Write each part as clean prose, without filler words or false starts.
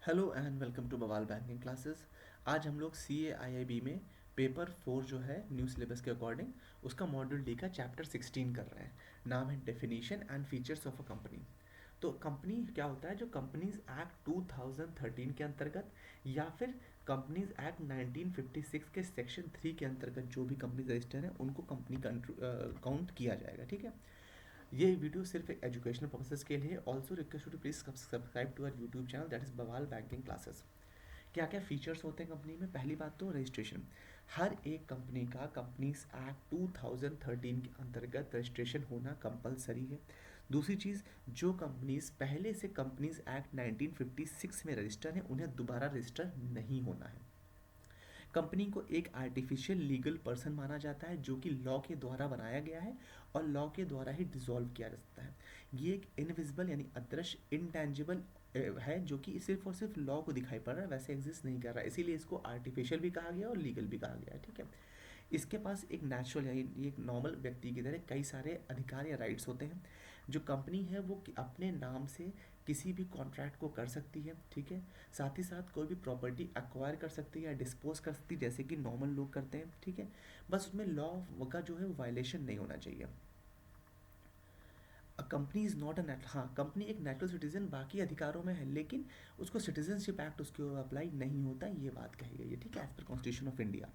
Hello and welcome to बवाल banking classes. आज हम लोग सी ए आई आई बी में पेपर 4 जो है न्यू सिलेबस के अकॉर्डिंग उसका मॉड्यूल डी का चैप्टर 16 कर रहे हैं। नाम है definition and features of a company. तो कंपनी क्या होता है, जो कंपनीज एक्ट 2013 के अंतर्गत या फिर कंपनीज एक्ट 1956 के सेक्शन 3 के अंतर्गत जो भी कंपनी रजिस्टर है उनको कंपनी काउंट किया जाएगा। ठीक है, ये वीडियो सिर्फ एक एजुकेशनल पर्पसेस के लिए। Also request to please subscribe to our YouTube channel that is Bawal banking classes. क्या क्या फीचर्स होते हैं कंपनी में? पहली बात तो रजिस्ट्रेशन। हर एक कंपनी का कंपनीज एक्ट 2013 के अंतर्गत रजिस्ट्रेशन होना कंपलसरी है। दूसरी चीज़, जो कंपनीज पहले से कंपनीज एक्ट 1956 में रजिस्टर हैं उन्हें दोबारा रजिस्टर नहीं होना है। कंपनी को एक आर्टिफिशियल लीगल पर्सन माना जाता है जो कि लॉ के द्वारा बनाया गया है और लॉ के द्वारा ही डिसॉल्व किया जा सकता है। ये एक इनविजिबल यानी अदृश्य इंटेंजिबल है जो कि सिर्फ और सिर्फ लॉ को दिखाई पड़ रहा है, वैसे एग्जिस्ट नहीं कर रहा है, इसीलिए इसको आर्टिफिशियल भी कहा गया और लीगल भी कहा गया है। ठीक है, इसके पास एक नेचुरल यानी एक नॉर्मल व्यक्ति की तरह कई सारे अधिकार या राइट्स होते हैं। जो कंपनी है वो अपने नाम से किसी भी कॉन्ट्रैक्ट को कर सकती है। ठीक है, साथ ही साथ कोई भी प्रॉपर्टी एक्वायर कर सकती है या डिस्पोज कर सकती है जैसे कि नॉर्मल लोग करते हैं। ठीक है, बस उसमें लॉ का जो है वो वायलेशन नहीं होना चाहिए। Company is not a net, हाँ कंपनी एक नेचुरल सिटीजन बाकी अधिकारों में है लेकिन उसको सिटीजनशिप एक्ट उसके अप्लाई नहीं होता, ये बात कही गई है। ठीक है, as per constitution of India.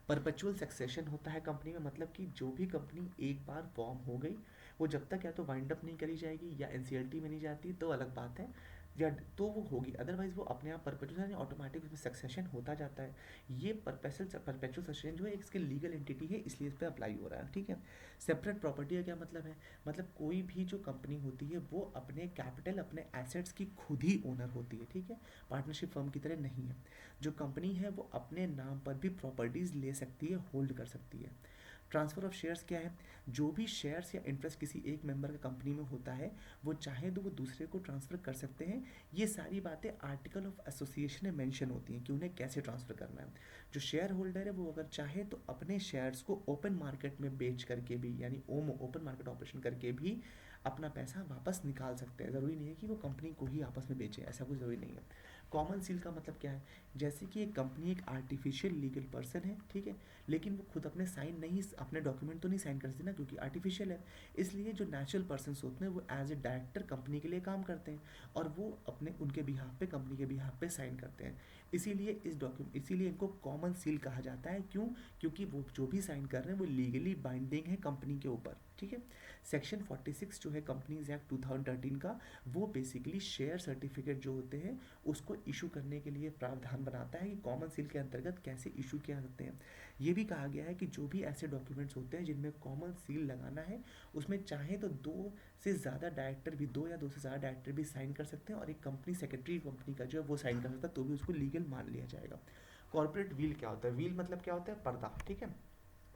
Perpetual succession होता है कंपनी में, मतलब कि जो भी कंपनी एक बार फॉर्म हो गई वो जब तक या तो वाइंड अप नहीं करी जाएगी या एनसीएलटी में नहीं जाती तो अलग बात है, या तो वो होगी, अदरवाइज वो अपने आप परपेचुअल यानी ऑटोमेटिक उसमें सक्सेशन होता जाता है। ये परपेचुअल सक्सेशन जो है इसकी लीगल एंटिटी है इसलिए इस पर अप्लाई हो रहा है। ठीक है, सेपरेट प्रॉपर्टी का क्या मतलब है? मतलब कोई भी जो कंपनी होती है वो अपने कैपिटल अपने एसेट्स की खुद ही ओनर होती है। ठीक है, पार्टनरशिप फर्म की तरह नहीं है। जो कंपनी है वो अपने नाम पर भी प्रॉपर्टीज़ ले सकती है, होल्ड कर सकती है। ट्रांसफ़र ऑफ शेयर्स क्या है? जो भी शेयर्स या इंटरेस्ट किसी एक मेंबर का कंपनी में होता है वो चाहे तो वो दूसरे को ट्रांसफ़र कर सकते हैं। ये सारी बातें आर्टिकल ऑफ एसोसिएशन में मेंशन होती हैं कि उन्हें कैसे ट्रांसफ़र करना है। जो शेयर होल्डर है वो अगर चाहे तो अपने शेयर्स को ओपन मार्केट में बेच करके भी यानी ओमो ओपन मार्केट ऑपरेशन करके भी अपना पैसा वापस निकाल सकते हैं। ज़रूरी नहीं है कि वो कंपनी को ही आपस में बेचें, ऐसा कुछ ज़रूरी नहीं है। कॉमन सील का मतलब क्या है? जैसे कि एक कंपनी एक आर्टिफिशियल लीगल पर्सन है, ठीक है, लेकिन वो खुद अपने साइन नहीं, अपने डॉक्यूमेंट तो नहीं साइन कर सकती ना क्योंकि आर्टिफिशियल है। इसलिए जो नेचुरल पर्सन होते हैं वो एज ए डायरेक्टर कंपनी के लिए काम करते हैं और वो अपने उनके बिहाफ पे कंपनी के बिहाफ पे साइन करते हैं। इसीलिए इनको कॉमन सील कहा जाता है। क्यों? क्योंकि वो जो भी साइन कर रहे हैं वो लीगली बाइंडिंग है कंपनी के ऊपर। ठीक है, सेक्शन 46 जो है कंपनीज एक्ट 2013 का, वो बेसिकली शेयर सर्टिफिकेट जो होते हैं उसको इशू करने के लिए प्रावधान बनाता है कि कॉमन सील के अंतर्गत कैसे इशू किया जाते हैं। ये भी कहा गया है कि जो भी ऐसे डॉक्यूमेंट्स होते हैं जिनमें कॉमन सील लगाना है उसमें चाहे तो दो से ज़्यादा डायरेक्टर भी, दो या दो से ज़्यादा डायरेक्टर भी साइन कर सकते हैं और एक कंपनी सेक्रेटरी कंपनी का जो है वो साइन कर सकता है तो भी उसको लीगल मान लिया जाएगा। कॉर्पोरेट व्हील क्या होता है? व्हील मतलब क्या होता है? पर्दा। ठीक है,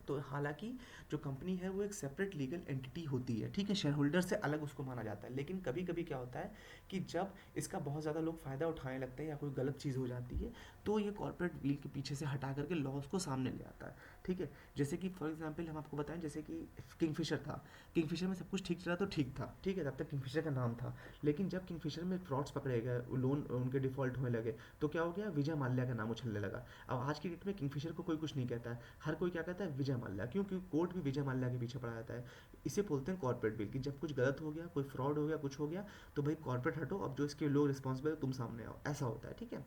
तो हालांकि जो कंपनी है वो एक सेपरेट लीगल एंटिटी होती है। ठीक है, शेयर होल्डर से अलग उसको माना जाता है, लेकिन कभी कभी क्या होता है कि जब इसका बहुत ज़्यादा लोग फ़ायदा उठाने लगते हैं या कोई गलत चीज़ हो जाती है तो ये कॉर्पोरेट व्हील के पीछे से हटा करके लॉज को सामने ले आता है। ठीक है, जैसे कि फॉर एग्जाम्पल हम आपको बताएं, जैसे कि किंगफिशर था। किंगफिशर में सब कुछ ठीक चला तो ठीक था, ठीक है, तब तक किंगफिशर का नाम था। लेकिन जब किंगफिशर में फ्रॉड्स पकड़े गए, लोन उनके डिफॉल्ट होने लगे, तो क्या हो गया? विजय माल्या का नाम उछलने लगा। अब आज की डेट में किंगफिशर को कोई कुछ नहीं कहता है, हर कोई क्या कहता है? विजय माल्या। क्यों? क्योंकि कोर्ट भी विजय माल्या के पीछे पड़ा जाता है। इसे बोलते हैं कॉर्पोरेट बिल, कि जब कुछ गलत हो गया, कोई फ्रॉड हो गया, कुछ हो गया, तो भाई कॉर्पोरेट हटो, अब जो इसके लोग रिस्पॉन्सिबल है तुम सामने आओ, ऐसा होता है। ठीक है,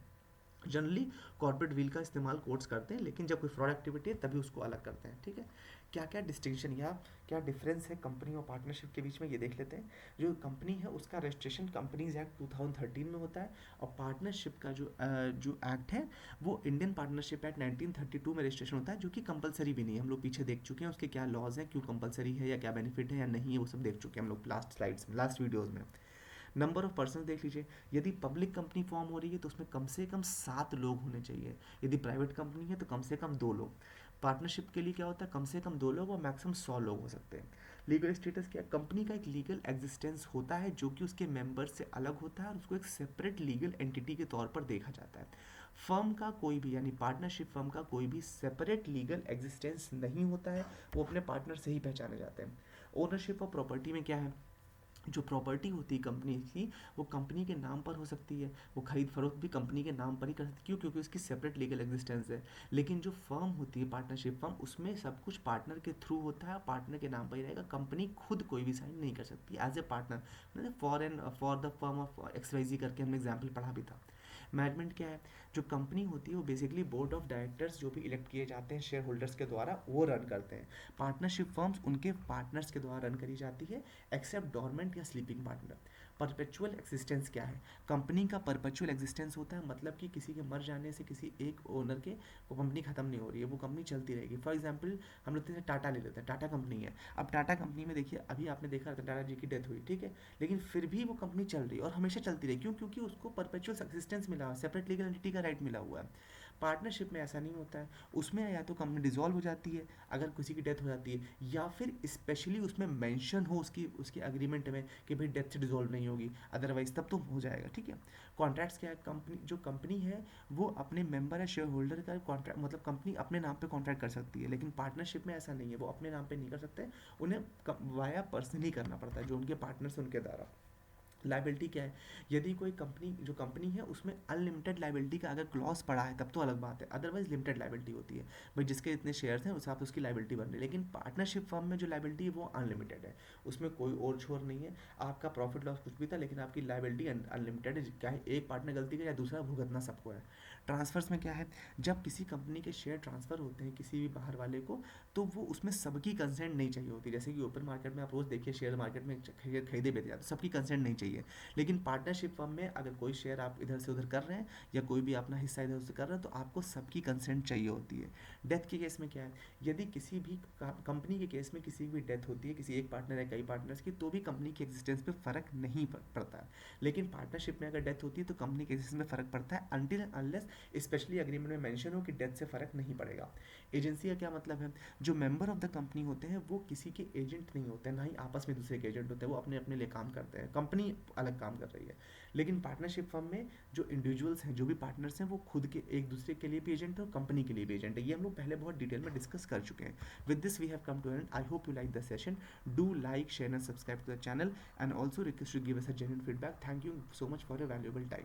जनरली कॉर्पोरेट व्हील का इस्तेमाल कोर्ट्स करते हैं, लेकिन जब कोई फ्रॉड एक्टिविटी है तभी उसको अलग करते हैं। ठीक है, क्या क्या डिस्टिंक्शन या क्या डिफरेंस है कंपनी और पार्टनरशिप के बीच में, ये देख लेते हैं। जो कंपनी है उसका रजिस्ट्रेशन कंपनीज एक्ट 2013 में होता है और पार्टनरशिप का जो एक्ट है वो इंडियन पार्टनरशिप एक्ट 1932 में रजिस्ट्रेशन होता है, जो कि कंपलसरी भी नहीं है। हम लोग पीछे देख चुके हैं उसके क्या लॉज हैं, क्यों कंपलसरी है या क्या बेनिफिट है या नहीं है, वो सब देख चुके हैं हम लोग लास्ट स्लाइड्स में, लास्ट वीडियोज़ में। नंबर ऑफ पर्सन देख लीजिए, यदि पब्लिक कंपनी फॉर्म हो रही है तो उसमें कम से कम 7 लोग होने चाहिए, यदि प्राइवेट कंपनी है तो कम से कम 2 लोग। पार्टनरशिप के लिए क्या होता है? कम से कम 2 लोग और मैक्सिमम 100 लोग हो सकते हैं। लीगल स्टेटस क्या? कंपनी का एक लीगल एग्जिस्टेंस होता है जो कि उसके मेंबर्स से अलग होता है और उसको एक सेपरेट लीगल एंटिटी के तौर पर देखा जाता है। फर्म का कोई भी यानी पार्टनरशिप फर्म का कोई भी सेपरेट लीगल एग्जिस्टेंस नहीं होता है, वो अपने पार्टनर से ही पहचाने जाते हैं। ओनरशिप ऑफ प्रॉपर्टी में क्या है? जो प्रॉपर्टी होती है कंपनी की, वो कंपनी के नाम पर हो सकती है, वो खरीद फरोख्त भी कंपनी के नाम पर ही कर सकती है। क्यों? क्योंकि उसकी सेपरेट लीगल एग्जिस्टेंस है। लेकिन जो फर्म होती है, पार्टनरशिप फर्म, उसमें सब कुछ पार्टनर के थ्रू होता है, पार्टनर के नाम पर ही रहेगा, कंपनी खुद कोई भी साइन नहीं कर सकती एज ए पार्टनर। मतलब for the firm of XYZ करके हमने एग्जाम्पल पढ़ा भी था। मैनेजमेंट क्या है? जो कंपनी होती है वो बेसिकली बोर्ड ऑफ डायरेक्टर्स जो भी इलेक्ट किए जाते हैं शेयर होल्डर्स के द्वारा, वो रन करते हैं। पार्टनरशिप फर्म्स उनके पार्टनर्स के द्वारा रन करी जाती है, एक्सेप्ट डोरमेंट या स्लीपिंग पार्टनर। परपेचुअल एक्सिस्टेंस क्या है? कंपनी का परपेचुअल एक्सिस्टेंस होता है, मतलब कि किसी के मर जाने से किसी एक ओनर के वो कंपनी खत्म नहीं हो रही है, वो कंपनी चलती रहेगी। फॉर एग्जाम्पल हम लोग जैसे टाटा ले लेते हैं, टाटा कंपनी है। अब टाटा कंपनी में देखिए, अभी आपने देखा था टाटा जी की डेथ हुई, ठीक है, लेकिन फिर भी वो कंपनी चल रही है और हमेशा चलती रही। क्यों? क्योंकि उसको परपेचुअल एक्सिस्टेंस मिला हुआ है, सेपरेट लीगल एंटिटी का राइट मिला हुआ है। पार्टनरशिप में ऐसा नहीं होता है। उसमें या तो कंपनी डिसॉल्व हो जाती है अगर किसी की डेथ हो जाती है, या फिर स्पेशली उसमें मेंशन हो उसकी उसकी एग्रीमेंट में कि भाई डेथ से डिसॉल्व नहीं होगी, अदरवाइज तब तो हो जाएगा, ठीक है। कॉन्ट्रैक्ट्स क्या है? कंपनी जो कंपनी है वो अपने मेंबर या शेयर होल्डर का कॉन्ट्रैक्ट, मतलब कंपनी अपने नाम पे कॉन्ट्रैक्ट कर सकती है, लेकिन पार्टनरशिप में ऐसा नहीं है, वो अपने नाम पे नहीं कर सकते, उन्हें वाया पर्सनली करना पड़ता है जो उनके पार्टनर्स उनके द्वारा। लाइबिलिटी क्या है? यदि कोई कंपनी, जो कंपनी है उसमें अनलिमिटेड लाइबिलिटी का अगर क्लॉज पड़ा है तब तो अलग बात है, अदरवाइज लिमिटेड लाइबिलिटी होती है। भाई जिसके इतने शेयर्स हैं उस हिसाब से उसकी लाइबिलिटी बन रही है। लेकिन पार्टनरशिप फर्म में जो लाइबिलिटी है वो अनलिमिटेड है, उसमें कोई और छोर नहीं है। आपका प्रॉफिट लॉस कुछ भी था, लेकिन आपकी लाइबिलिटी अनलिमिटेड है, चाहे एक पार्टनर गलती करे या दूसरा भुगतना सबको है। ट्रांसफर्स में क्या है? जब किसी कंपनी के शेयर ट्रांसफर होते हैं किसी भी बाहर वाले को, तो वो उसमें सबकी कंसेंट नहीं चाहिए होती। जैसे कि ओपन मार्केट में आप रोज़ देखिए शेयर मार्केट में खरीदे बेचे जाते, सबकी कंसेंट नहीं चाहिए। लेकिन पार्टनरशिप फर्म में अगर कोई शेयर आप इधर से उधर कर रहे हैं या कोई भी अपना हिस्सा इधर उधर कर रहे हैं, तो आपको सबकी कंसेंट चाहिए होती है। डेथ के केस में क्या है? यदि किसी भी कंपनी के केस में किसी की भी डेथ होती है, किसी एक पार्टनर या कई पार्टनर्स की, तो भी कंपनी की एग्जिस्टेंस पे फर्क नहीं पड़ता है। लेकिन पार्टनरशिप में अगर डेथ होती है तो कंपनी के एग्जिस्टेंस में फर्क पड़ता है, अनटिल अनलेस स्पेशली एग्रीमेंट में मेंशन हो कि डेथ से फर्क नहीं पड़ेगा। एजेंसी का क्या मतलब है? जो मेंबर ऑफ द कंपनी होते हैं वो किसी के एजेंट नहीं होते, ना ही आपस में दूसरे के एजेंट होते हैं, वो अपने अपने लिए काम करते हैं, कंपनी अलग काम कर रही है। लेकिन पार्टनरशिप फर्म में जो इंडिविजुअल्स हैं, जो भी पार्टनर्स हैं, वो खुद के एक दूसरे के लिए भी एजेंट है और कंपनी के लिए भी एजेंट है। ये हम लोग पहले बहुत डिटेल में डिस्कस कर चुके हैं। With this we have come to end. I hope you like the session. Do like, share and subscribe to the channel, and also request to give us a genuine feedback. Thank you so much for your valuable time.